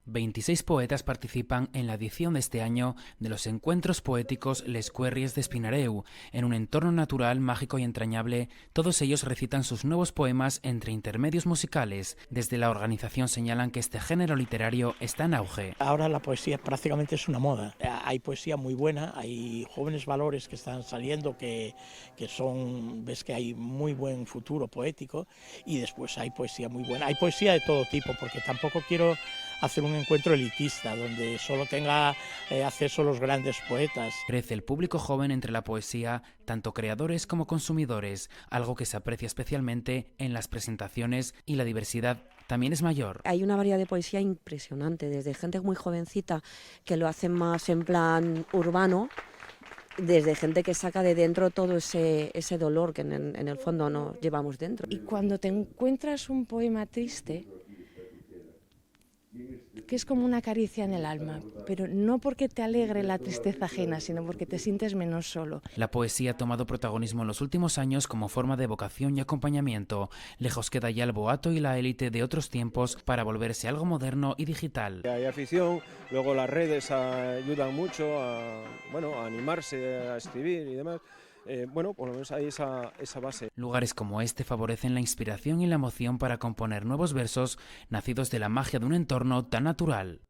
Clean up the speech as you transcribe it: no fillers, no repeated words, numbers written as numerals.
26 poetas participan en la edición de este año de los encuentros poéticos Les Querries de Espinareu. En un entorno natural, mágico y entrañable, todos ellos recitan sus nuevos poemas entre intermedios musicales. Desde la organización señalan que este género literario está en auge. Ahora la poesía prácticamente es una moda. Hay poesía muy buena, hay jóvenes valores que están saliendo ves que hay muy buen futuro poético, y después hay poesía muy buena. Hay poesía de todo tipo, porque tampoco quiero hacer un encuentro elitista donde solo tenga acceso los grandes poetas. Crece el público joven entre la poesía, tanto creadores como consumidores, algo que se aprecia especialmente en las presentaciones, y la diversidad también es mayor. Hay una variedad de poesía impresionante, desde gente muy jovencita que lo hace más en plan urbano, desde gente que saca de dentro todo ese dolor que en el fondo nos llevamos dentro. Y cuando te encuentras un poema triste, que es como una caricia en el alma, pero no porque te alegre la tristeza ajena, sino porque te sientes menos solo. La poesía ha tomado protagonismo en los últimos años como forma de evocación y acompañamiento. Lejos queda ya el boato y la élite de otros tiempos para volverse algo moderno y digital. Hay afición, luego las redes ayudan mucho a animarse a escribir y demás. Por lo menos hay esa base. Lugares como este favorecen la inspiración y la emoción para componer nuevos versos nacidos de la magia de un entorno tan natural.